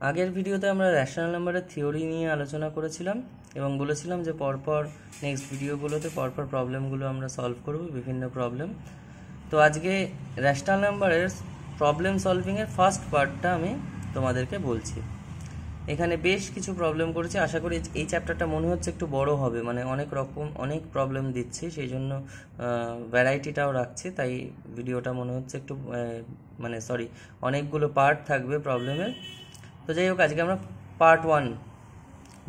আগের ভিডিওতে আমরা রেশনাল নাম্বারের থিওরি নিয়ে আলোচনা করেছিলাম এবং বলেছিলাম যে পরপর নেক্সট ভিডিওগুলোতে পরপর প্রবলেমগুলো আমরা সলভ করব, বিভিন্ন প্রবলেম। তো আজকে রেশনাল নাম্বারের প্রবলেম সলভিংয়ের ফার্স্ট পার্টটা আমি তোমাদেরকে বলছি। এখানে বেশ কিছু প্রবলেম করেছি, আশা করি এই চ্যাপ্টারটা মনে হচ্ছে একটু বড় হবে, মানে অনেক প্রবলেম দিচ্ছি, সেই জন্য ভ্যারাইটিটাও রাখছি, তাই ভিডিওটা মনে হচ্ছে একটু অনেকগুলো পার্ট থাকবে প্রবলেমের। তো যাই হোক, আজকে আমরা পার্ট 1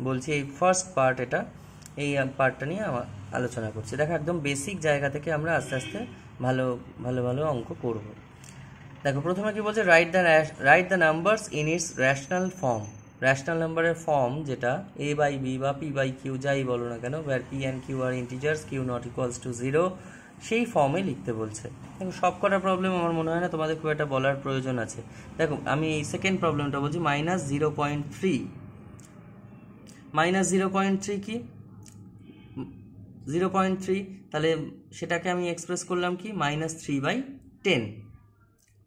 বলছি, এই ফার্স্ট পার্ট, এই পার্টটা নিয়ে আলোচনা করছি। দেখো, একদম বেসিক জায়গা থেকে আমরা আস্তে আস্তে ভালো অঙ্ক করব। দেখো, প্রথমে কি বলছে, write the numbers in its rational form. Rational নাম্বারের ফর্ম যেটা a বাই বি বা p বাই কিউ যাই বলো না কেন, where p and q আর integers, q not equals to 0, সেই ফর্মে লিখতে বলছে। দেখো, সব কটা প্রবলেম আমার মনে হয় না তোমাদের খুব একটা বলার প্রয়োজন আছে। দেখো, আমি এই সেকেন্ড প্রবলেমটা বলছি, -0.3। -0.3 কি? 0.3, তাহলে সেটাকে আমি এক্সপ্রেস করলাম কি, -3/10।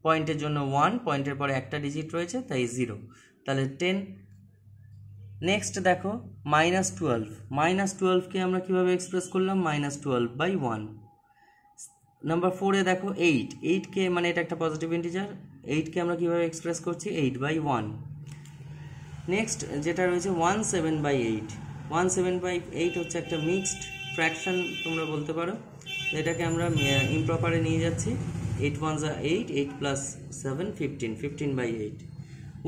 পয়েন্টের জন্য 1, পয়েন্টের পরে একটা ডিজিট রয়েছে, তাই 0, তাহলে 10। নেক্সট দেখো, -12। -12কে আমরা কিভাবে এক্সপ্রেস করলাম, -12/1। নাম্বার 4-এ দেখো 8কে, মানে এটা একটা পজিটিভ ইন্টিজার, 8কে আমরা কিভাবে এক্সপ্রেস করছি, 8/1। নেক্সট যেটা রয়েছে 17/8। 17/8 হচ্ছে একটা মিক্সড ফ্র্যাকশন তোমরা বলতে পারো, এটাকে আমরা ইমপ্রপারে নিয়ে যাচ্ছি। 8 ones are 8, 8 plus 7 15, 15/8।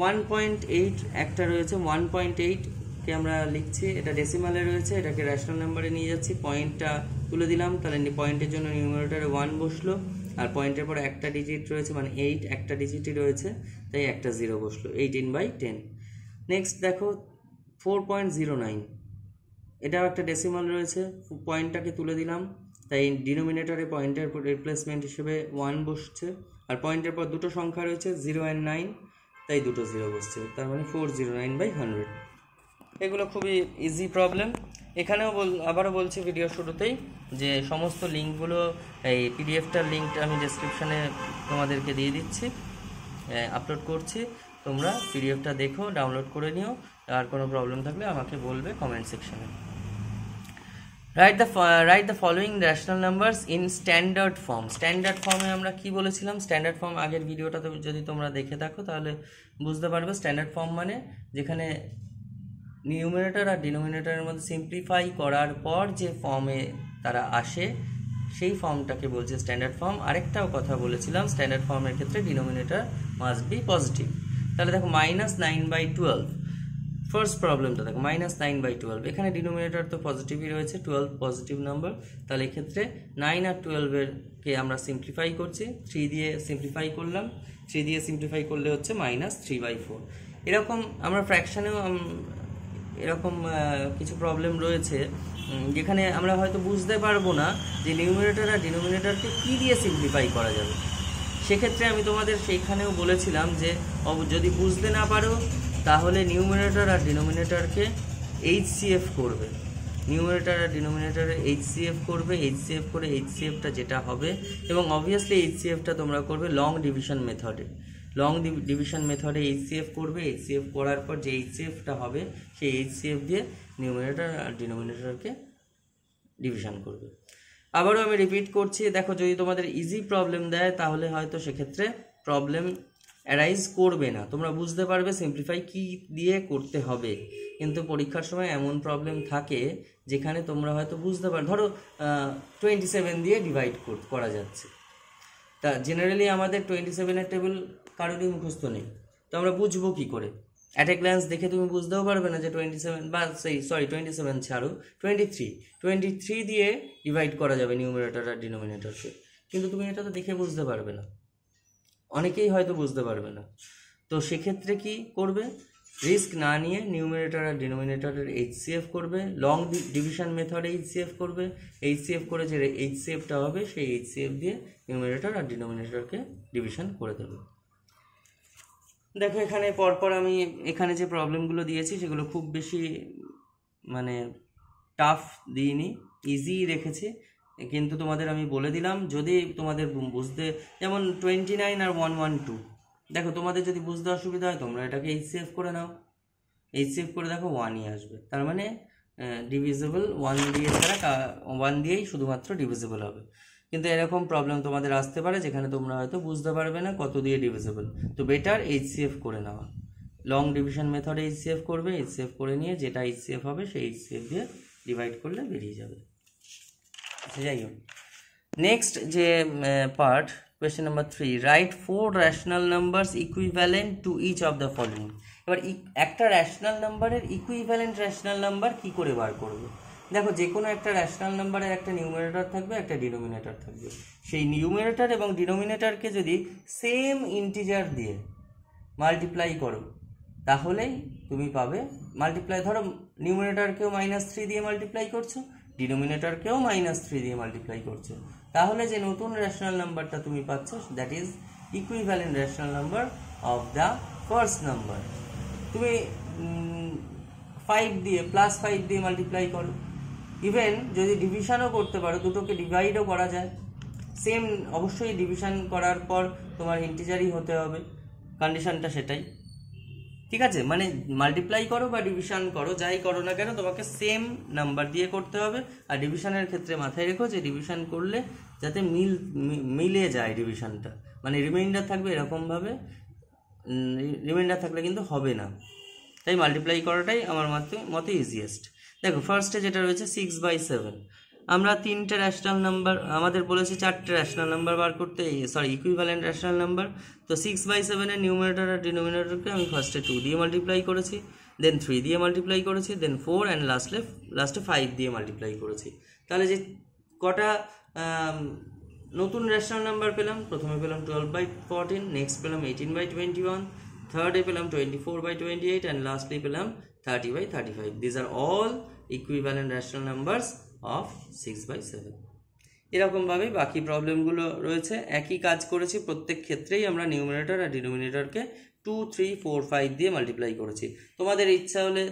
1.8 একটা রয়েছে, 1.8কে আমরা লিখছি, এটা ডেসিমালে রয়েছে, এটাকে রেশনাল নাম্বারে নিয়ে যাচ্ছি, পয়েন্টটা তুলে দিলাম, তাহলে পয়েন্টের জন্য নিউমারেটরে 1 বসলো, আর পয়েন্টের পরে একটা ডিজিট রয়েছে, মানে 8 একটা ডিজিটই রয়েছে, তাই একটা 0 বসলো, 18/10। নেক্সট দেখো 4.09, এটাও একটা ডেসিমাল রয়েছে, পয়েন্টটাকে তুলে দিলাম, তাই ডিনোমিনেটরে পয়েন্টের রিপ্লেসমেন্ট হিসেবে 1 বসছে, আর পয়েন্টের পর দুটো সংখ্যা রয়েছে 0 and 9, তাই দুটো 0 বসছে, তার মানে 409/100। এগুলো খুবই ইজি প্রবলেম। এখানেও আবারও বলছি ভিডিও শুরুতেই যে সমস্ত লিঙ্কগুলো, এই পিডিএফটার লিঙ্কটা আমি ডেসক্রিপশানে তোমাদেরকে দিয়ে দিচ্ছি, আপলোড করছি, তোমরা পিডিএফটা দেখো, ডাউনলোড করে নিও, আর কোনো প্রবলেম থাকলে আমাকে বলবে কমেন্ট সেকশনে। Write the following rational numbers in standard form. Standard ফর্মে আমরা কি বলেছিলাম, স্ট্যান্ডার্ড ফর্ম আগের ভিডিওটাতে যদি তোমরা দেখে থাকো তাহলে বুঝতে পারবে। স্ট্যান্ডার্ড ফর্ম মানে যেখানে নিউমিনেটর আর ডিনোমিনেটরের মধ্যে সিম্পলিফাই করার পর যে ফর্মে তারা আসে, সেই ফর্মটাকে বলছে স্ট্যান্ডার্ড ফর্ম। আরেকটাও কথা বলেছিলাম, স্ট্যান্ডার্ড ফর্মের ক্ষেত্রে ডিনোমিনেটর মাস্ট বি পজিটিভ। তাহলে দেখো, -9/12 ফার্স্ট প্রবলেমটা দেখো, -9/12, এখানে ডিনোমিনেটর তো পজিটিভই রয়েছে, 12 পজিটিভ নাম্বার, তাহলে এক্ষেত্রে 9 আর 12-কে আমরা সিম্পলিফাই করছি, 3 দিয়ে সিম্পলিফাই করলাম, 3 দিয়ে সিম্পলিফাই করলে হচ্ছে -3/4। এরকম আমরা ফ্র্যাকশানেও এরকম কিছু প্রবলেম রয়েছে যেখানে আমরা হয়তো বুঝতে পারবো না যে নিউমিনেটর আর ডিনোমিনেটরকে কী দিয়ে সিম্পলিফাই করা যাবে। সেক্ষেত্রে আমি তোমাদের সেইখানেও বলেছিলাম যে যদি বুঝতে না পারো তাহলে নিউমিনেটর আর ডিনোমিনেটরকে HCF করবে, নিউমিনেটর আর ডিনোমিনেটরে HCF করবে, HCF করে HCFটা যেটা হবে, এবং অবভিয়াসলি HCFটা তোমরা করবে লং ডিভিশন মেথডে। লং ডিভিশন মেথডে HCF করবে, HCF করার পর যে HCFটা হবে সেই HCF দিয়ে নিউমিনেটর আর ডিনোমিনেটরকে ডিভিশন করবে। আবারও আমি রিপিট করছি, দেখো, যদি তোমাদের ইজি প্রবলেম দেয় তাহলে হয়তো সেক্ষেত্রে প্রবলেম অ্যারাইজ করবে না, তোমরা বুঝতে পারবে সিম্পলিফাই কি দিয়ে করতে হবে। কিন্তু পরীক্ষার সময় এমন প্রবলেম থাকে যেখানে তোমরা হয়তো বুঝতে পারো, ধরো 27 দিয়ে ডিভাইড করা যাচ্ছে, তা জেনারেলি আমাদের 27-এর টেবিল কারোরই মুখস্থ নেই, তো আমরা বুঝবো কি করে? অ্যাট এ গ্ল্যান্স দেখে তুমি বুঝতেও পারবে না যে 27 ছাড়ো, 23 দিয়ে ডিভাইড করা যাবে নিউমিনেটর আর ডিনোমিনেটরকে, কিন্তু তুমি এটা তো দেখে বুঝতে পারবে না, অনেকেই হয়তো বুঝতে পারবে না। তো সেক্ষেত্রে কি করবে, রিস্ক না নিয়ে নিউমিনেটর আর ডিনোমিনেটরের HCF করবে, লং ডিভিশন মেথডে HCF করবে, HCF করে যে HCFটা হবে সেই HCF দিয়ে নিউমিনেটর আর ডিনোমিনেটরকে ডিভিশন করে দেবে। দেখো, এখানে পরপর আমি এখানে যে প্রবলেমগুলো দিয়েছি সেগুলো খুব বেশি টাফ দিইনি, ইজি রেখেছি, কিন্তু তোমাদের আমি বলে দিলাম যদি তোমাদের বুঝতে, যেমন 29 আর 112 দেখো তোমাদের যদি বুঝতে অসুবিধা হয় তোমরা এটাকে HCF করে নাও, HCF করে দেখো 1ই আসবে, তার মানে ডিভিজিবল 1 দিয়ে ছাড়া 1 দিয়েই শুধুমাত্র ডিভিজিবল হবে। কিন্তু এরকম প্রবলেম তোমাদের আসতে পারে যেখানে তোমরা হয়তো বুঝতে পারবে না কত দিয়ে ডিভিজিবল, তো বেটার HCF করে নেওয়া। লং ডিভিশন মেথডে HCF করবে, HCF করে নিয়ে যেটা HCF হবে সেই HCF দিয়ে ডিভাইড করলে বেরিয়ে যাবে। যাই হোক, নেক্সট যে part, question number 3, write 4 rational numbers equivalent to each of the following. এবার একটা রেশনাল নাম্বারের ইকুইভ্যালেন্ট রেশনাল নাম্বার কি করে বার করবে? দেখো, যে কোনো একটা রেশনাল নাম্বারের একটা নিউমারেটর থাকবে, একটা ডিনোমিনেটর থাকবে। সেই নিউমারেটর এবং ডিনোমিনেটরকে যদি সেম ইন্টিজার দিয়ে মাল্টিপ্লাই করো তাহলেই তুমি পাবে মাল্টিপ্লাই। ধরো নিউমারেটরকেও -3 দিয়ে মাল্টিপ্লাই করছো, ডিনোমিনেটরকেও -3 দিয়ে মাল্টিপ্লাই করছো, তাহলে যে নতুন রেশনাল নাম্বারটা তুমি পাচ্ছ that is equivalent rational number of the first number. তুমি 5 দিয়ে +5 দিয়ে মাল্টিপ্লাই করো, ইভেন যদি ডিভিশনও করতে পারো, দুটোকে ডিভাইডও করা যায়, সেম অবশ্যই ডিভিশন করার পর তোমার ইন্টিজারই হতে হবে, কন্ডিশনটা সেটাই। ঠিক আছে, মানে মাল্টিপ্লাই করো বা ডিভিশন করো, যাই করো না কেন তোমাকে সেম নাম্বার দিয়ে করতে হবে। আর ডিভিশনের ক্ষেত্রে মাথায় রেখো যে ডিভিশন করলে যাতে মিলে যায় ডিভিশনটা, মানে রিমাইন্ডার থাকবে এরকমভাবে, রিমাইন্ডার থাকলে কিন্তু হবে না, তাই মাল্টিপ্লাই করাটাই আমার মতে ইজিয়েস্ট। দেখো, ফার্স্টে যেটা রয়েছে 6/7, আমরা 3টে রেশনাল নাম্বার, আমাদের বলেছে 4টে রেশনাল নাম্বার বার করতে, ইকুইভ্যালেন্ট রেশনাল নাম্বার। তো 6/7 এর নিউমারেটর আর ডিনোমিনেটরকে আমি ফার্স্টে 2 দিয়ে মাল্টিপ্লাই করেছি, দেন 3 দিয়ে মাল্টিপ্লাই করেছি, দেন 4 অ্যান্ড লাস্টে 5 দিয়ে মাল্টিপ্লাই করেছি। তাহলে যে কটা নতুন রেশনাল নাম্বার পেলাম, প্রথমে পেলাম 12/14, নেক্সট পেলাম 18/21, থার্ডে পেলাম 24/28 অ্যান্ড লাস্টলি পেলাম 30/35। This are all equivalent rational numbers of 6/7। এরকমভাবে বাকি প্রবলেমগুলো রয়েছে, একই কাজ করেছি, প্রত্যেক ক্ষেত্রেই আমরা নিউমারেটর আর ডিনোমিনেটরকে 2, 3, 4, 5 দিয়ে মাল্টিপ্লাই করেছি। তোমাদের ইচ্ছা হলে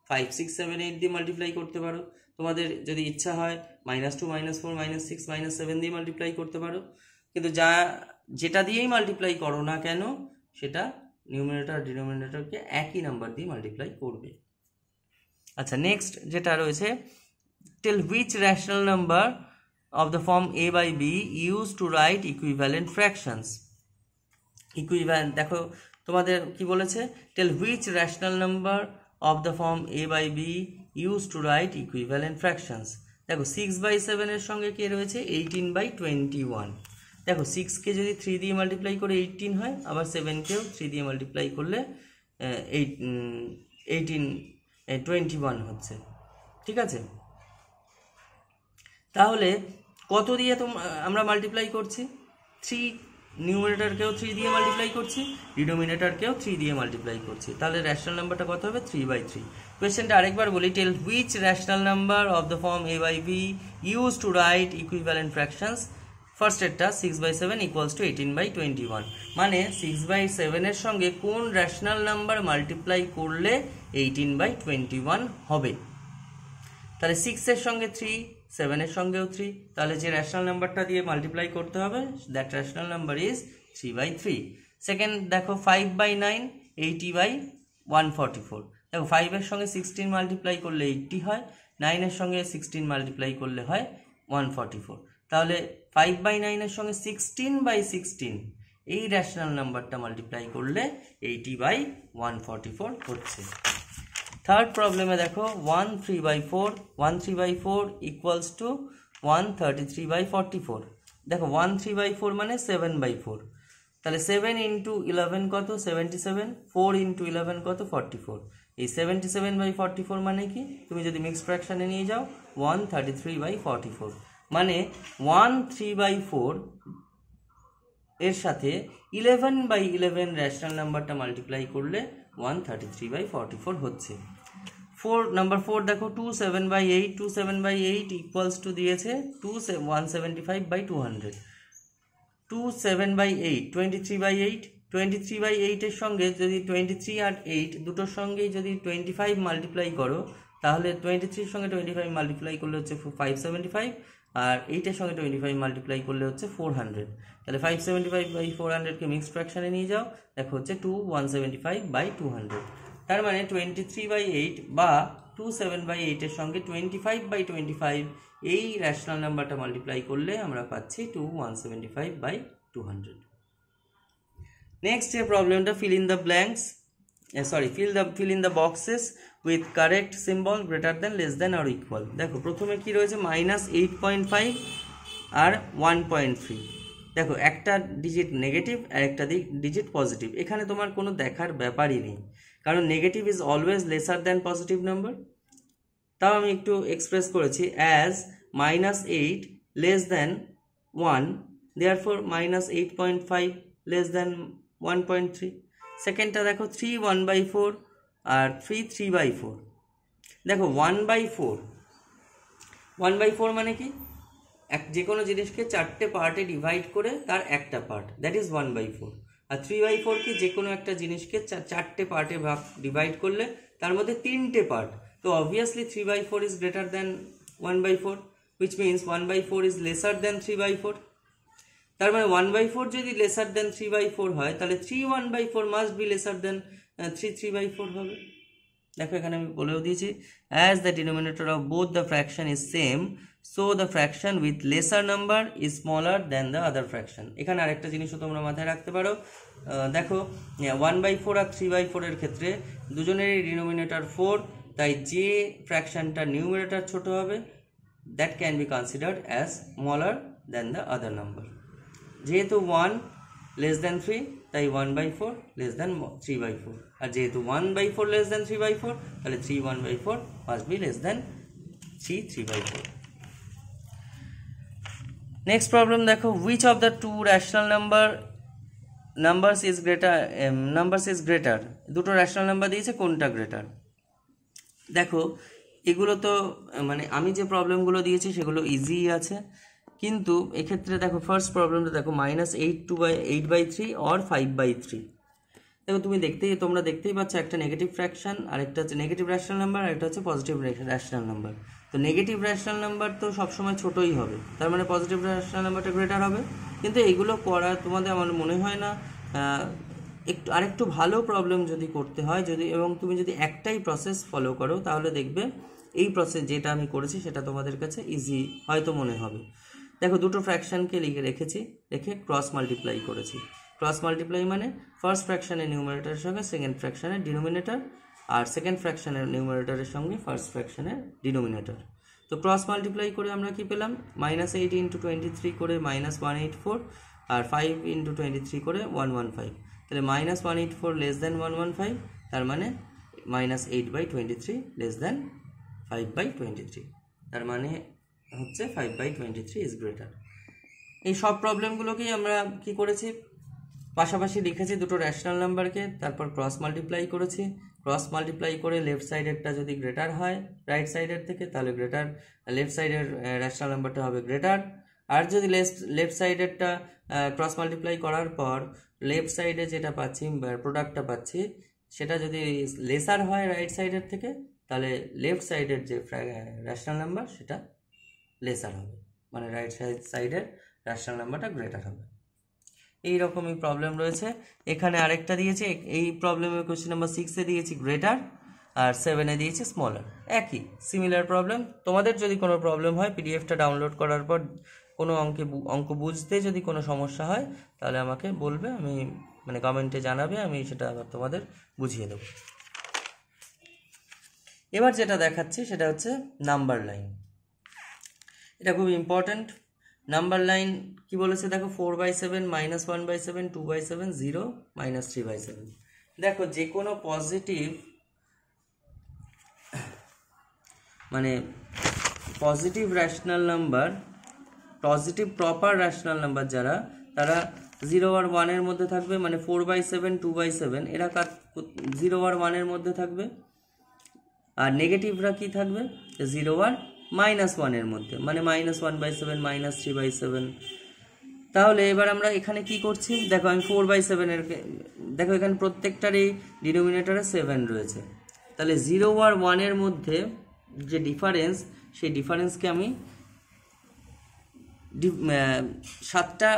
5, 6, 7, 8 দিয়ে মাল্টিপ্লাই করতে পারো, তোমাদের যদি ইচ্ছা হয় -2, -4, -6, -7 দিয়ে মাল্টিপ্লাই করতে পারো, কিন্তু যেটা দিয়েই মাল্টিপ্লাই করো না কেন সেটা নিউমারেটর আর ডিনোমিনেটরকে একই নাম্বার দিয়ে মাল্টিপ্লাই করবে। আচ্ছা, নেক্সট যেটা রয়েছে, tell which rational number of the form a by b used to write equivalent fractions. Equivalent, দেখো তোমাদের কি বলেছে, tell which rational number of the form a by b used to write equivalent fractions. দেখো 6/7 এর সঙ্গে কি রয়েছে 18/21। দেখো 6 কে যদি 3 দিয়ে মাল্টিপ্লাই করে 18 হয়, আবার 7 কেও 3 দিয়ে মাল্টিপ্লাই করলে 21 হচ্ছে। ঠিক আছে, তাহলে কত দিয়ে আমরা মাল্টিপ্লাই করছি? 3, নিউমারেটরকেও 3 দিয়ে মাল্টিপ্লাই করছি, ডিনোমিনেটরকেও 3 দিয়ে মাল্টিপ্লাই করছি, তাহলে রেশনাল নাম্বারটা কত হবে? 3/3। কোয়েশ্চেনটা আরেকবার বলি, tell which rational number of the form a by b use to write equivalent fractions. First এরটা 6/7 ইকুয়ালস টু 18/21, মানে 6/7 এর সঙ্গে কোন রেশনাল নাম্বার মাল্টিপ্লাই করলে 18/21 হবে। তাহলে 6 এর সঙ্গে 3, 7 এর সঙ্গেও 3, তাহলে যে রেশনাল নাম্বারটা দিয়ে মাল্টিপ্লাই করতে হবে that rational number is 3/3। Second দেখো 5/9 80/144। দেখো 5 এর সঙ্গে 16 মাল্টিপ্লাই করলে 80 হয়, 9 এর সঙ্গে 16 মাল্টিপ্লাই করলে হয় 144। তাহলে 5/9 এর সঙ্গে 16/16 এই রেশনাল নাম্বারটা মাল্টিপ্লাই করলে 80/144 হচ্ছে। থার্ড প্রবলেমে দেখো 13/4 ইকুয়ালস টু 133/44। দেখো 13/4 মানে 7/4, তাহলে 7 ইন্টু 11 কত? 77, 4 ইন্টু 11 কত? 44। এই 77/44 মানে কি? তুমি যদি মিক্স ফ্র্যাকশনে নিয়ে যাও 133/44, মানে 13/4 এর সাথে 11/11 রেশনাল নাম্বারটা মাল্টিপ্লাই করলে 133/44 হচ্ছে। নাম্বার 4 দেখো 27/8 ইকুয়ালস টু দিয়েছে 175/200। 27/8 23/8 এর সঙ্গে যদি 23 আর 8 দুটোর সঙ্গেই যদি 25 মাল্টিপ্লাই করো, তাহলে 23 এর সঙ্গে 25 মাল্টিপ্লাই করলে হচ্ছে 575, আর 8-এর সঙ্গে 25 মাল্টিপ্লাই করলে হচ্ছে 400। তাহলে 575/400কে মিক্সড ফ্র্যাকশানে নিয়ে যাও, দেখো হচ্ছে 175/200। তার মানে 23/8 বা 27/8 এর সঙ্গে 25/25 এই রেশনাল নাম্বারটা মাল্টিপ্লাই করলে আমরা পাচ্ছি 175/200। নেক্সট যে প্রবলেমটা, fill in the boxes with correct symbol greater than, less than or equal। দেখো প্রথমে কি রয়েছে, -8.5 আর 1.3। দেখো একটা ডিজিট নেগেটিভ আর একটা ডিজিট পজিটিভ, এখানে তোমার কোনো দেখার ব্যাপারই নেই, কারণ negative is always lesser than positive number. তাও আমি একটু এক্সপ্রেস করেছি as -8 less than 1, therefore -8.5 less than 1.3। সেকেন্ডটা দেখো 3 1/4 আর 3 3/4। দেখো 1/4 মানে কি, যে কোনো জিনিসকে 4টে পার্টে ডিভাইড করে তার একটা পার্ট, দ্যাট ইজ 1/4। আর 3/4 কি, যে কোনো একটা জিনিসকে 4টে পার্টে ডিভাইড করলে তার মধ্যে 3টে পার্ট। তো obviously 3/4 is greater than 1/4, which means 1/4 is lesser than 3/4। তার মানে 1/4 যদি লেসার দেন 3/4 হয়, তাহলে 3 1/4 মাস্ট বি লেসার দেন 3 3/4 হবে। দেখো এখানে আমি বলেও দিয়েছি, as the denominator of both the fraction is same, so the fraction with lesser number is smaller than the other fraction. এখানে আরেকটা জিনিসও তোমরা মাথায় রাখতে পারো, দেখো 1/4 আর 3/4 এর ক্ষেত্রে দুজনেরই ডিনোমিনেটর 4, তাই যে ফ্র্যাকশনটা নিউমিনেটর ছোট হবে that can be considered as smaller than the other number. যেহেতু 1 লেস দ্যান 3, তাই 1/4 লেস দ্যান 3/4, আর যেহেতু 1/4 লেস দ্যান 3/4, তাহলে 3 1/4 must be less than 3 3/4। Next problem দেখো, which of the two rational numbers is greater। দুটো rational number দিয়েছে, কোনটা greater. দেখো এগুলো তো মানে আমি যে প্রবলেমগুলো দিয়েছি সেগুলো ইজি আছে, কিন্তু এক্ষেত্রে দেখো ফার্স্ট প্রবলেমটা দেখো -8/3 অর 5/3। দেখো তোমরা দেখতেই পাচ্ছ একটা নেগেটিভ ফ্র্যাকশন, আর একটা হচ্ছে নেগেটিভ র্যাশনাল নাম্বার, আর একটা হচ্ছে পজিটিভ র্যাশনাল নাম্বার। তো নেগেটিভ র্যাশনাল নাম্বার তো সবসময় ছোটোই হবে, তার মানে পজিটিভ র্যাশনাল নাম্বারটা গ্রেটার হবে। কিন্তু এগুলো করা তোমাদের আমার মনে হয় না, আরেকটু ভালো প্রবলেম যদি করতে হয়, এবং তুমি যদি একটাই প্রসেস ফলো করো, তাহলে দেখবে এই প্রসেস যেটা আমি করেছি সেটা তোমাদের কাছে ইজি হয়তো মনে হবে। দেখো দুটো ফ্র্যাকশনকে রেখে ক্রস মাল্টিপ্লাই করেছি। ক্রস মাল্টিপ্লাই মানে ফার্স্ট ফ্র্যাকশনের নিউমারেটরের সঙ্গে সেকেন্ড ফ্র্যাকশনের ডিনোমিনেটর, আর সেকেন্ড ফ্র্যাকশনের নিউমারেটরের সঙ্গে ফার্স্ট ফ্র্যাকশনের ডিনোমিনেটর। তো ক্রস মাল্টিপ্লাই করে আমরা কি পেলাম, -8 × 23 করে -184, আর 5 × 23 করে 115। তাহলে -184 লেস দ্যান 115, তার মানে -8/23 লেস দ্যান 5/23, তার মানে হচ্ছে 5/23 ইজ গ্রেটার। এই সব প্রবলেমগুলোকেই আমরা কি করেছি, পাশাপাশি লিখেছি দুটো রেশনাল নাম্বারকে, তারপর ক্রস মাল্টিপ্লাই করেছি। ক্রস মাল্টিপ্লাই করে লেফট সাইডেরটা যদি গ্রেটার হয় রাইট সাইডের থেকে, তাহলে লেফট সাইডের রেশনাল নাম্বারটা হবে গ্রেটার। আর যদি লেফট সাইডেরটা ক্রস মাল্টিপ্লাই করার পর লেফট সাইডে যেটা পাচ্ছি প্রোডাক্টটা পাচ্ছি, সেটা যদি লেসার হয় রাইট সাইডের থেকে, তাহলে লেফট সাইডের যে রেশনাল নাম্বার সেটা লেসার হবে, মানে রাইট সাইডের রেশনাল নাম্বারটা গ্রেটার হবে। এইরকমই প্রবলেম রয়েছে। এখানে আরেকটা দিয়েছে, এই প্রবলেমের কোয়েশ্চেন নাম্বার 6-এ দিয়েছি গ্রেটার, আর 7-এ দিয়েছি স্মলার। একই সিমিলার প্রবলেম। তোমাদের যদি কোনো প্রবলেম হয়, পিডিএফটা ডাউনলোড করার পর কোনো অঙ্ক বুঝতে যদি কোনো সমস্যা হয়, তাহলে আমাকে বলবে, আমি মানে কমেন্টে জানাবে, আমি সেটা আবার তোমাদের বুঝিয়ে দেবো। এবার যেটা দেখাচ্ছি সেটা হচ্ছে নাম্বার লাইন। এটা খুব ইম্পর্ট্যান্ট। নাম্বার লাইন কি বলেছে দেখো, 4/7 -1/7 2/7 0 -3/7। দেখো যে কোনো positive rational number, positive proper rational number যারা, তারা 0 আর 1-এর মধ্যে থাকবে, মানে 4/7 2/7 এরা 0 আর 1-এর মধ্যে থাকবে। আর নেগেটিভরা কি থাকবে, 0 আর -1-এর মধ্যে, মানে -1/7 -3/7। তাহলে এবার আমরা এখানে কি করছি, দেখো আমি 4/7-এর, দেখো এখানে প্রত্যেকটারই ডিনোমিনেটরে 7 রয়েছে, তাহলে 0 আর 1-এর মধ্যে যে ডিফারেন্স, সেই ডিফারেন্সকে আমি 7টা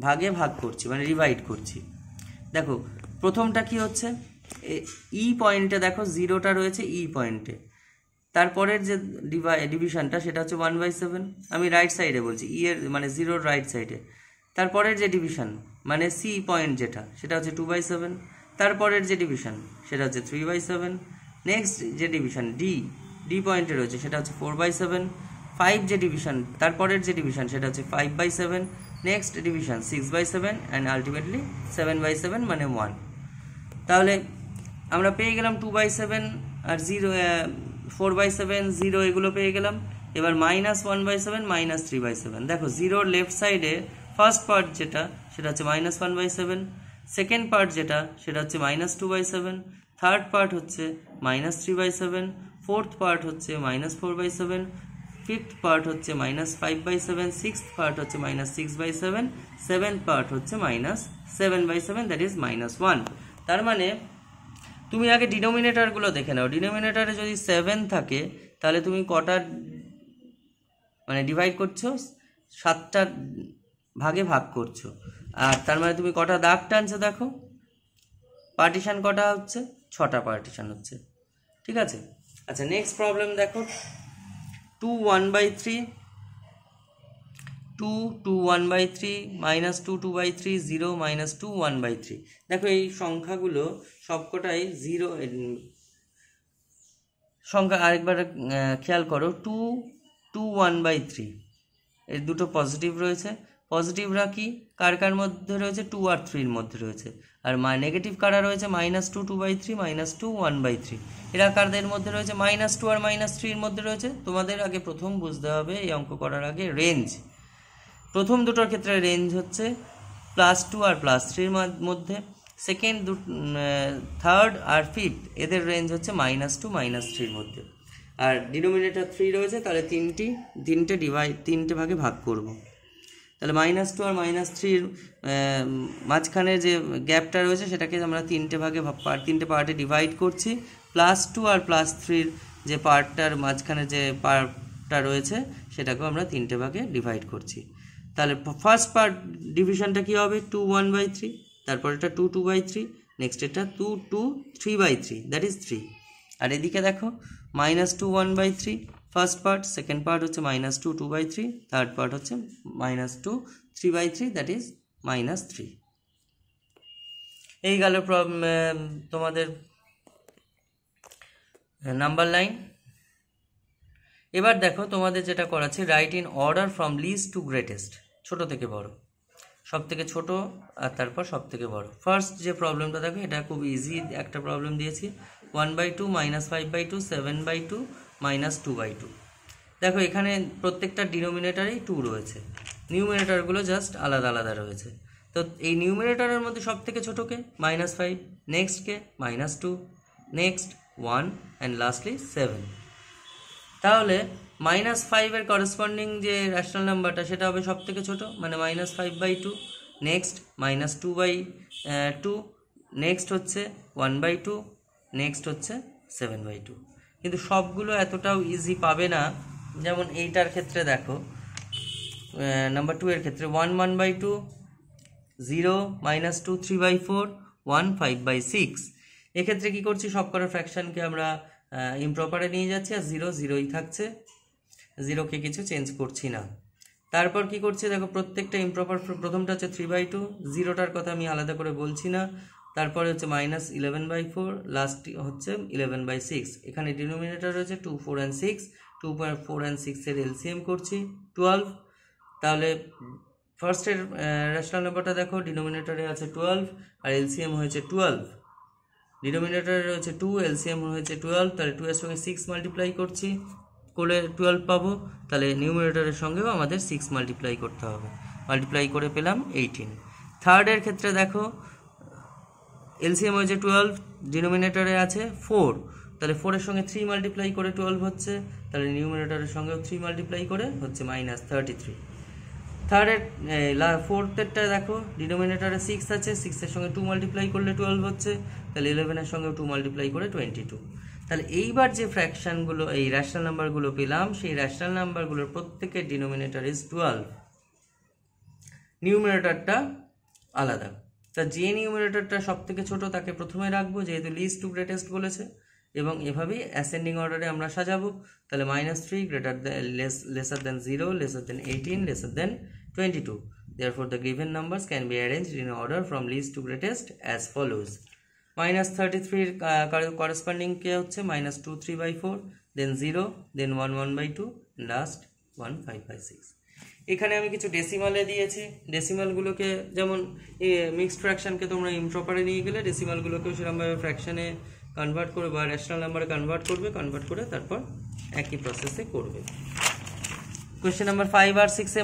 ভাগে ভাগ করছি, মানে ডিভাইড করছি। দেখো প্রথমটা কি হচ্ছে, ই পয়েন্টে দেখো 0টা রয়েছে ই পয়েন্টে, তারপরের যে ডিভিশনটা সেটা হচ্ছে 1/7, আমি রাইট সাইডে বলছি, ই এর মানে 0 রাইট সাইডে। তারপরের যে ডিভিশন মানে সি পয়েন্ট যেটা, সেটা হচ্ছে 2/7। তারপরের যে ডিভিশন সেটা হচ্ছে 3/7। নেক্সট যে ডিভিশন ডি পয়েন্টে রয়েছে সেটা হচ্ছে 4/7। 5 যে ডিভিশন, তারপরের যে ডিভিশন সেটা হচ্ছে 5/7। নেক্সট ডিভিশন 6/7 অ্যান্ড আলটিমেটলি 7/7 মানে 1। তাহলে আমরা পেয়ে গেলাম 2/7 আর 0, 4/7, 0 এগুলো পেয়ে গেলাম। এবার -1/7 -3/7। দেখো 0 লেফট সাইডে ফার্স্ট পার্ট যেটা সেটা হচ্ছে -1/7, সেকেন্ড পার্ট যেটা সেটা হচ্ছে -2/7, থার্ড পার্ট হচ্ছে -3/7, ফোর্থ পার্ট হচ্ছে -4/7, ফিফথ পার্ট হচ্ছে -5/7, সিক্সথ পার্ট হচ্ছে -6/7, সেভেন্থ পার্ট হচ্ছে -7/7, দ্যাট ইজ -1। তার মানে তুমি আগে ডিনোমিনেটরগুলো দেখে নাও। ডিনোমিনেটরে যদি 7 থাকে তাহলে তুমি কটা মানে ডিভাইড করছো, 7টা ভাগে ভাগ করছো। আর তার মানে তুমি কটা দাগ টানছো, দেখো পার্টিশন কটা হচ্ছে, 6টা পার্টিশন হচ্ছে। ঠিক আছে, আচ্ছা নেক্সট প্রবলেম দেখো, 2 1/3, 2 2 1/3, -2 2/3, 0 -2 1/3। দেখো এই সংখ্যাগুলো সবকটাই 0 সংখ্যা। আরেকবার খেয়াল করো, 2 2 1/3 এর দুটো পজিটিভ রয়েছে। পজিটিভরা কি কার কার মধ্যে রয়েছে, 2 আর 3 এর মধ্যে রয়েছে। আর নেগেটিভ কারা রয়েছে, -2 2/3, -2 1/3। এরা কারদের মধ্যে রয়েছে, -2 আর -3 এর মধ্যে রয়েছে। তোমাদের আগে প্রথম বুঝতে হবে এই অঙ্ক করার আগে রেঞ্জ। প্রথম দুটোর ক্ষেত্রে রেঞ্জ হচ্ছে +2 আর +3 এর মধ্যে। সেকেন্ড, থার্ড আর ফিফথ এদের রেঞ্জ হচ্ছে -2 -3 এর মধ্যে। আর ডিনোমিনেটর 3 রয়েছে, তাহলে তিনটে ভাগে ভাগ করব। তাহলে -2 আর -3 মাঝখানে যে গ্যাপটা রয়েছে সেটাকে আমরা তিনটে পার্টে ডিভাইড করছি। +2 আর +3 যে পার্টটার মাঝখানে যে পার্টটা রয়েছে সেটাকেও আমরা তিনটে ভাগে ডিভাইড করছি। তাহলে ফার্স্ট পার্ট ডিভিশনটা কি হবে, 2 1/3, তারপর এটা 2 2/3, নেক্সট এটা 2 2 3/3, দ্যাট ইজ 3। আর এদিকে দেখো -2 1/3 ফার্স্ট পার্ট, সেকেন্ড পার্ট হচ্ছে -2 2/3, থার্ড পার্ট হচ্ছে -2 3/3, দ্যাট ইজ -3। এই গেল তোমাদের নাম্বার লাইন। এবার দেখো তোমাদের যেটা করাচ্ছে, write in order from least to greatest, ছোট থেকে বড়, সব থেকে ছোট আর তারপর সব থেকে বড়। ফার্স্ট যে প্রবলেমটা দেখো, এটা খুব ইজি একটা প্রবলেম দিয়েছি, 1/2 -5/2 7/2 -2/2। দেখো এখানে প্রত্যেকটা ডিনোমিনেটারেই 2 রয়েছে, নিউমিনেটরগুলো জাস্ট আলাদা আলাদা রয়েছে। তো এই নিউমিনেটরের মধ্যে সব থেকে ছোটোকে -5, নেক্সটকে -2, নেক্সট 1 অ্যান্ড লাস্টলি 7। তাহলে -5 এর করেসপন্ডিং যে রেশনাল নাম্বারটা সেটা হবে সব থেকে ছোট, মানে -5/2, নেক্সট -2/2, নেক্সট হচ্ছে 1/2, নেক্সট হচ্ছে 7/2। কিন্তু সবগুলো এতটাও ইজি পাবে না। যেমন এইটার ক্ষেত্রে দেখো, নাম্বার 2 এর ক্ষেত্রে 1 1/2, 0 -2 3/4, 1 5/6। এক্ষেত্রে কি করছি, সব কটা ফ্র্যাকশনকে আমরা ইমপ্রপারে নিয়ে যাচ্ছি, আর 0 0ই থাকছে, 0কে কিছু চেঞ্জ করছি না। তারপর কি করছি দেখো, প্রত্যেকটা ইমপ্রপার, প্রথমটা হচ্ছে 3/2, 0টার কথা আমি আলাদা করে বলছি না। তারপরে হচ্ছে -11/4, লাস্ট হচ্ছে 11/6। এখানে ডিনোমিনেটর রয়েছে 2 4 and 6, 2 4 and 6 এর এলসিএম করছি 12। তাহলে ফার্স্টের রেশনাল নাম্বারটা দেখো, ডিনোমিনেটরে আছে 12 আর এলসিএম হয়েছে 12। ডিনোমিনেটরে রয়েছে 2, এলসিএম হয়েছে 12, তাহলে 2 এর সঙ্গে 6 মাল্টিপ্লাই করছি, করে 12 পাবো। তাহলে নিউমিনেটরের সঙ্গেও আমাদের 6 মাল্টিপ্লাই করতে হবে, মাল্টিপ্লাই করে পেলাম 18। থার্ডের ক্ষেত্রে দেখো, এলসিএম হয়েছে 12, ডিনোমিনেটরে আছে 4, তাহলে 4 এর সঙ্গে 3 মাল্টিপ্লাই করে 12 হচ্ছে, তাহলে নিউমিনেটরের সঙ্গেও 3 মাল্টিপ্লাই করে হচ্ছে -33। ফোর্থেরটা দেখো, ডিনোমিনেটরে 6 আছে, 6 এর সঙ্গে 2 মাল্টিপ্লাই করলে 12 হচ্ছে, তাহলে 11 এর সঙ্গে 2 মাল্টিপ্লাই করে 22। তাহলে এইবার যে ফ্র্যাকশনগুলো, এই রেশনাল নাম্বারগুলো পেলাম, সেই রেশনাল নাম্বারগুলোর প্রত্যেকের ডিনোমিনেটর ইজ 12। নিউমারেটরটা আলাদা। তা যে নিউমারেটরটা সব থেকে ছোটো তাকে প্রথমে রাখবো, যেহেতু লিস্ট টু গ্রেটেস্ট বলেছে, এবং এভাবেই অ্যাসেন্ডিং অর্ডারে আমরা সাজাবো। তাহলে -3 greater than laser then 0, laser then 18, laser then 22. Therefore the given numbers can be arranged in order from least to greatest as follows. -33 corresponding কে হচ্ছে -2 3/4, then 0, then 1 1/2, লাস্ট 1 5/6। এখানে আমি কিছু ডেসিমালে দিয়েছি। ডেসিমালগুলোকে যেমন মিক্সড ফ্র্যাকশনকে তোমরা ইমপ্রপারে নিয়ে গেলে ডেসিমালগুলোকেও সেরকমভাবে ফ্র্যাকশনে কনভার্ট করে বা রেশনাল নাম্বারে কনভার্ট করে তারপর একই প্রসেসে করবে। কোয়েশ্চেন নাম্বার 5 আর 6 এ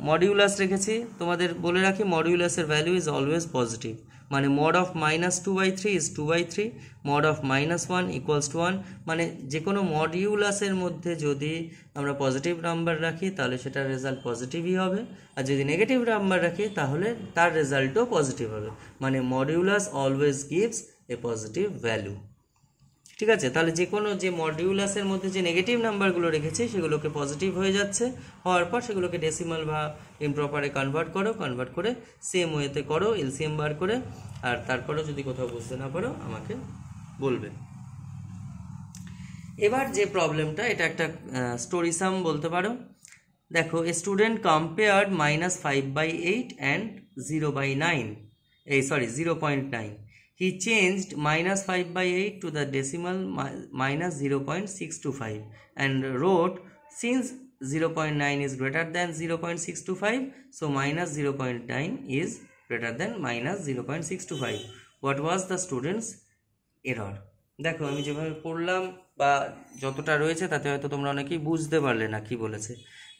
মডিউলাস রেখেছি। তোমাদের বলে রাখি মডিউলাসের ভ্যালু ইজ অলওয়েজ পজিটিভ, মানে mod of -2/3 is 2/3, mod of -1 equals to 1। মানে যে কোনো মডিউলাসের মধ্যে যদি আমরা পজিটিভ নাম্বার রাখি তাহলে সেটার রেজাল্ট পজিটিভই হবে, আর যদি নেগেটিভ নাম্বার রাখি তাহলে তার রেজাল্টও পজিটিভ হবে। মানে modulus always gives a positive value. ঠিক আছে, তাহলে যে কোনো যে মডিউলাসের মধ্যে যে নেগেটিভ নাম্বারগুলো রেখেছি সেগুলোকে পজিটিভ হয়ে যাচ্ছে, হওয়ার পর সেগুলোকে ডেসিমাল বা ইমপ্রপারে কনভার্ট করে সেম ওয়েতে করো এলসিএম বার করে, আর তারপরেও যদি কোথাও বুঝতে না পারো আমাকে বলবে। এবার যে প্রবলেমটা, এটা একটা স্টোরি সাম বলতে পারো। দেখো, a student compared -5/8 and 0.9। He changed -5/8 to the decimal -0.625 and wrote, since 0.9 is greater than 0.625, so -0.9 is greater than -0.625. What was the student's error? দেখো, আমি যেভাবে পড়লাম বা যতটা রয়েছে তাতে হয়তো তোমরা অনেকেই বুঝতে পারলে না কি বলেছে।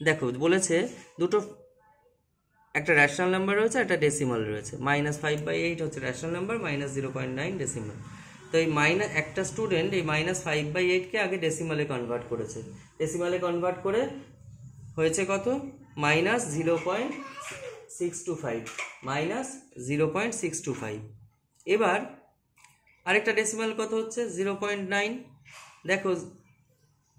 দেখো, বলেছে দুটো, একটা রেশনাল নাম্বার রয়েছে, একটা ডেসিমাল রয়েছে। -5/8 হচ্ছে রেশনাল নাম্বার, -0.9 ডেসিমাল। তো এই একটা স্টুডেন্ট এই -5/8কে আগে ডেসিমালে কনভার্ট করেছে। ডেসিমালে কনভার্ট করে হয়েছে কত? -0.625। এবার আরেকটা ডেসিমাল কত হচ্ছে? 0.9। দেখো,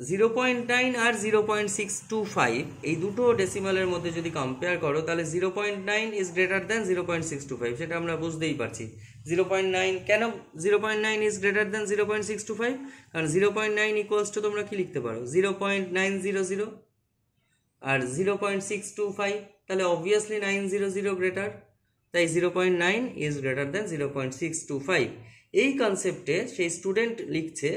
0.9 আর 0.625 এই দুটো ডেসিমালের মধ্যে যদি কম্পেয়ার করো তাহলে 0.9 ইজ গ্রেটার দ্যান 0.625, সেটা আমরা বুঝতেই পারছি। 0.9 কেন 0.9 ইজ গ্রেটার দ্যান 0.625? কারণ 0.9 ইকুয়ালস টু তোমরা কি লিখতে পারো? 0.900 আর 0.625, তাহলে অবভিয়াসলি 900 গ্রেটার, তাই 0.9 ইজ গ্রেটার দ্যান 0.625। এই কনসেপ্টে সেই স্টুডেন্ট লিখছে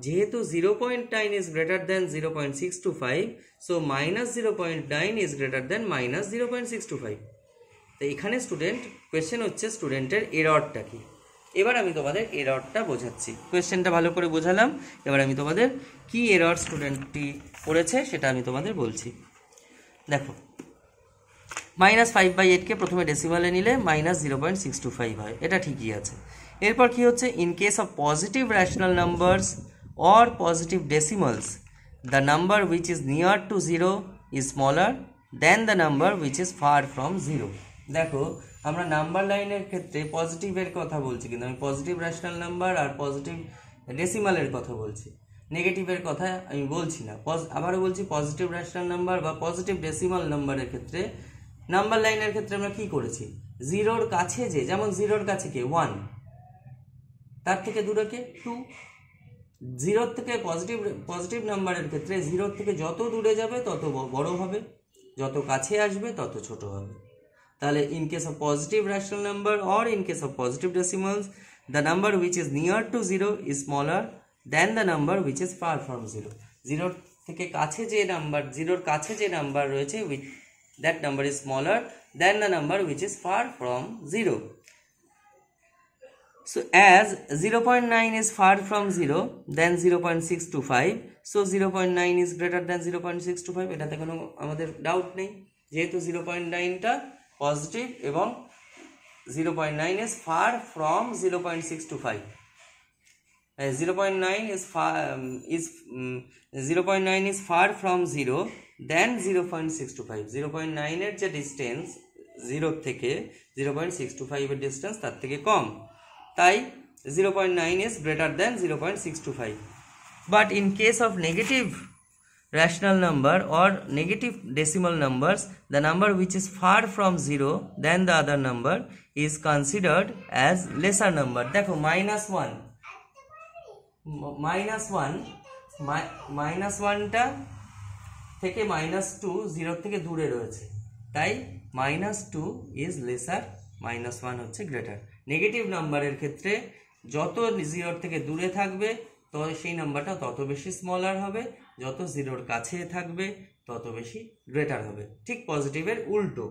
যেহেতু 0.9 is greater than 0.625, so -0.9 is greater than -0.625। তো এখানে কোয়েশ্চেন হচ্ছে স্টুডেন্টের এররটা কি। এবার আমি তোমাদের এররটা বোঝাচ্ছি। কোয়েশ্চেনটা ভালো করে বোঝালাম, এবার আমি তোমাদের কি এরর স্টুডেন্টটি করেছে সেটা আমি তোমাদের বলছি। দেখো, -5/8কে প্রথমে ডেসিমালে নিলে -0.625 হয়, এটা ঠিকই আছে। এরপর কি হচ্ছে? In case of positive rational numbers or positive decimals, the number which is near to 0 is smaller then the number which is far from 0। দেখো, আমরা নাম্বার লাইনের ক্ষেত্রে পজিটিভের কথা বলছি, কিন্তু আমি পজিটিভ রেশনাল নাম্বার আর পজিটিভ ডেসিমালের কথা বলছি, নেগেটিভের কথা আমি বলছি না। আবারও বলছি, পজিটিভ রেশনাল নাম্বার বা পজিটিভ ডেসিমাল নাম্বারের ক্ষেত্রে, নাম্বার লাইনের ক্ষেত্রে আমরা কি করেছি? 0-র কাছে যেমন 0-র কাছে কে 1, তার থেকে দূরে কে 2। 0 থেকে পজিটিভ নাম্বারের ক্ষেত্রে 0 থেকে যত দূরে যাবে তত বড় হবে, যত কাছে আসবে তত ছোট হবে। তাহলে in case of positive rational number or in case of positive decimals, the number which is near to 0 is smaller then the number which is far from 0। 0-র থেকে কাছে যে নাম্বার, 0-র কাছে যে নাম্বার রয়েছে, that number is smaller than the number which is far from 0. So as 0.9 is far from 0 then 0.625, so 0.9 is greater than 0.625, এটাতে কোনো আমাদের doubt নেই, যেহেতু 0.9টা পজিটিভ এবং 0.9 is far from 0.625। 0.9 is far from 0 then 0.625। 0.9 এর যে distance 0 থেকে 0.625 এর ডিস্টেন্স তার থেকে কম, তাই 0.9 is greater than 0.625। But in case of negative rational number or negative decimal numbers, the number which is far from 0 than the other number is considered as lesser number. দেখো minus ওয়ানটা থেকে -2 0 থেকে দূরে রয়েছে, তাই -2 ইজ লেসার, -1 হচ্ছে greater. Negative নাম্বারের ক্ষেত্রে যত 0 থেকে দূরে থাকবে তো সেই নাম্বারটা তত বেশি স্মলার হবে, যত 0-র কাছে থাকবে তত বেশি গ্রেটার হবে, ঠিক পজিটিভের উল্টো।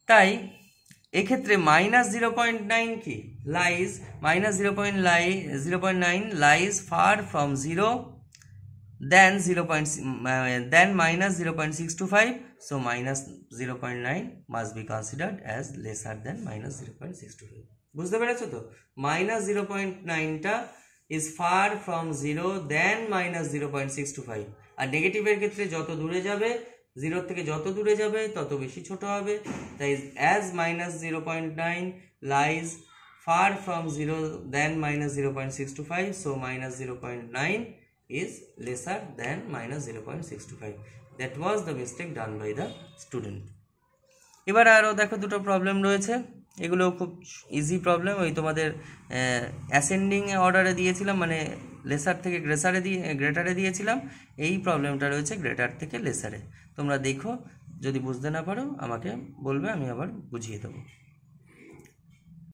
তাই এক্ষেত্রে -0.9 কি lies -0.9 lies far from 0 than -0.625, so -0.9 must be considered as lesser than -0.625. বুঝতে পেরেছো তো? -0.9টা is far from 0 than -0.625, আর নেগেটিভের ক্ষেত্রে যত দূরে যাবে 0 থেকে যত দূরে যাবে তত বেশি ছোট হবে, তাই as -0.9 lies far from 0 than -0.625, so -0.9 is lesser than -0.625. That was the mistake done by the student. এবার আরও দেখো দুটো প্রবলেম রয়েছে, এগুলো খুব ইজি প্রবলেম, ওই তোমাদের অ্যাসেন্ডিং অর্ডারে দিয়েছিলাম, মানে লেসার থেকে গ্রেটারে দিয়েছিলাম। এই প্রবলেমটা রয়েছে গ্রেটার থেকে লেসারে। তোমরা দেখো, যদি বুঝতে না পারো আমাকে বলবে, আমি আবার বুঝিয়ে দেবো।